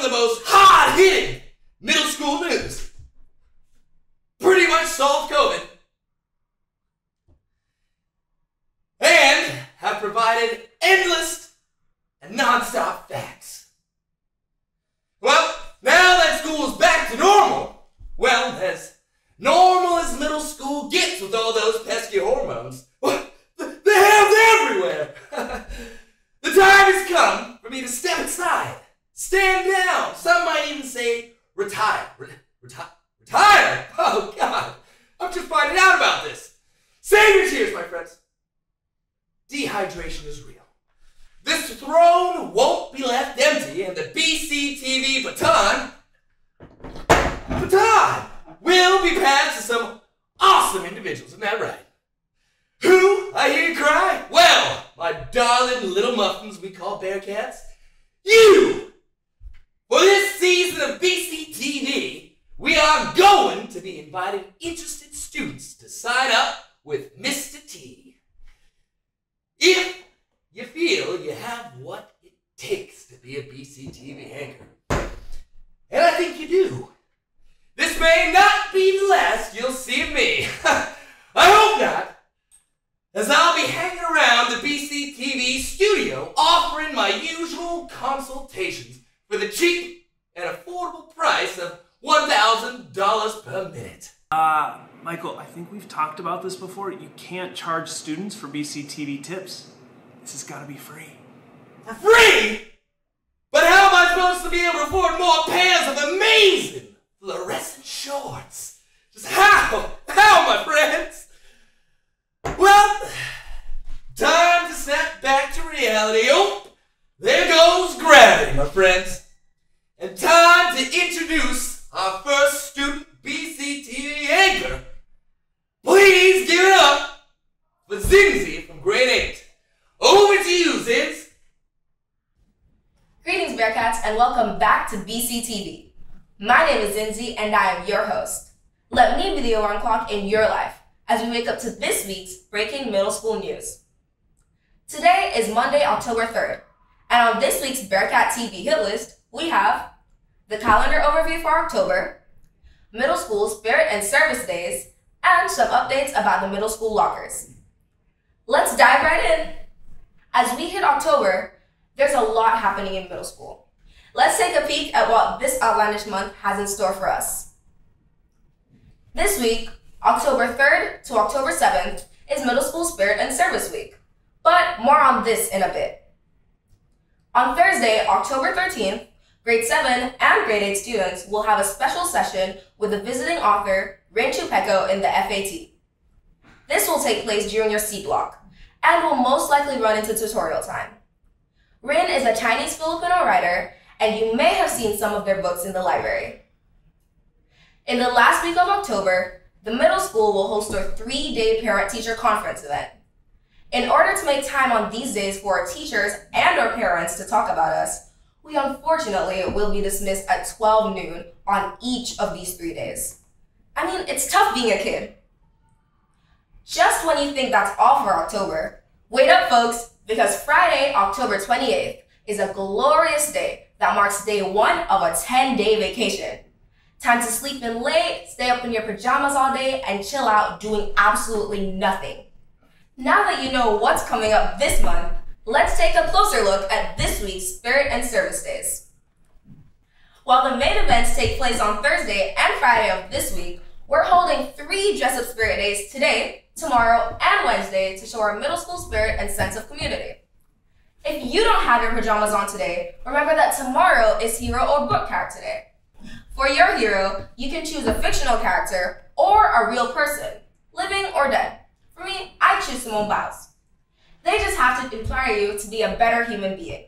of the most hard-hitting middle school news. Pretty much solved COVID. And have provided endless and non-stop facts. Well, now that school's back to normal, well, as normal as middle school gets with all those pesky hormones, well, the hell's everywhere. The time has come for me to step aside, stand down, some might even say retire. Retire? Oh, God, I'm just finding out about this. Save your tears, my friends. Dehydration is real. This throne won't be left empty, and the BCTV baton will be passed to some awesome individuals, isn't that right? Who, I hear you cry? Well, my darling little muffins we call Bearcats, you! For this season of BCTV, we are going to be inviting interested students to sign up with Mr. T. If you feel you have what it takes to be a BCTV anchor, and I think you do, this may not be the last you'll see of me. I hope not, as I'll be hanging around the BCTV studio offering my usual consultations for the cheap and affordable price of $1,000 per minute. Michael, I think we've talked about this before. You can't charge students for BCTV tips. This has got to be free. For free? But how am I supposed to be able to afford more pairs of amazing fluorescent shorts? Just how? How, my friends? Well, time to snap back to reality. Oh, there goes gravity, my friends. And time to introduce our first student BCTV anchor. Please give it up for Zinzi from grade 8. Over to you, Zinz. Greetings, Bearcats, and welcome back to BCTV. My name is Zinzi, and I am your host. Let me be the alarm clock in your life as we wake up to this week's breaking middle school news. Today is Monday, October 3rd, and on this week's Bearcat TV hit list, we have the calendar overview for October, middle school spirit and service days, and some updates about the middle school lockers. Let's dive right in. As we hit October, there's a lot happening in middle school. Let's take a peek at what this outlandish month has in store for us. This week, October 3rd to October 7th, is Middle School Spirit and Service Week, but more on this in a bit. On Thursday, October 13th, Grade 7 and Grade 8 students will have a special session with the visiting author, Rin Chupeko, in the FAT. This will take place during your C block, and will most likely run into tutorial time. Rin is a Chinese Filipino writer, and you may have seen some of their books in the library. In the last week of October, the middle school will host a 3-day parent-teacher conference event. In order to make time on these days for our teachers and our parents to talk about us, we unfortunately will be dismissed at 12 noon on each of these 3 days. I mean, it's tough being a kid. Just when you think that's all for October, wait up, folks, because Friday, October 28th, is a glorious day that marks day 1 of a 10-day vacation. Time to sleep in late, stay up in your pajamas all day, and chill out doing absolutely nothing. Now that you know what's coming up this month, let's take a closer look at this week's Spirit and Service Days. While the main events take place on Thursday and Friday of this week, we're holding 3 dress-up Spirit Days today, tomorrow, and Wednesday to show our middle school spirit and sense of community. If you don't have your pajamas on today, remember that tomorrow is Hero or Book Character Day. For your hero, you can choose a fictional character or a real person, living or dead. For me, I choose Simone Biles. They just have to inspire you to be a better human being.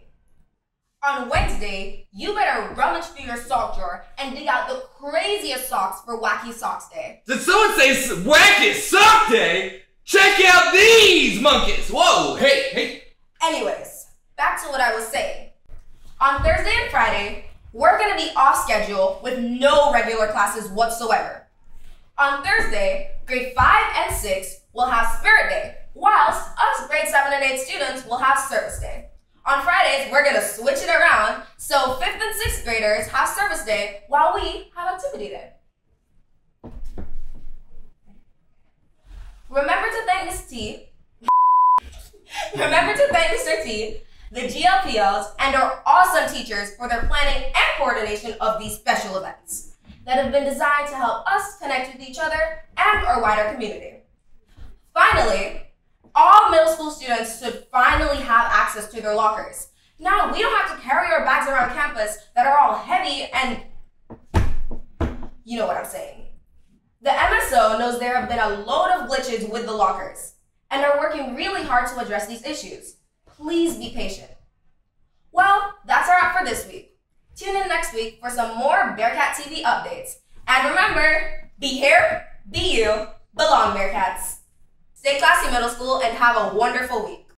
On Wednesday, you better rummage through your sock drawer and dig out the craziest socks for Wacky Socks Day. Did someone say Wacky Sock Day? Check out these monkeys! Whoa, hey. Anyways, back to what I was saying. On Thursday and Friday, we're going to be off schedule with no regular classes whatsoever. On Thursday, grade 5 and 6 will have Spirit Day, whilst us grade 7 and 8 students will have Service Day. On Fridays, we're gonna switch it around so 5th and 6th graders have service day while we have activity day. Remember to thank Mr. T, the GLPLs, and our awesome teachers for their planning and coordination of these special events that have been designed to help us connect with each other and our wider community. Finally, all middle school students should finally have access to their lockers. Now, we don't have to carry our bags around campus that are all heavy and you know what I'm saying. The MSO knows there have been a load of glitches with the lockers and are working really hard to address these issues. Please be patient. Well, that's our wrap for this week. Tune in next week for some more Bearcat TV updates. And remember, be here, be you, belong Bearcats. Stay classy, middle school, and have a wonderful week.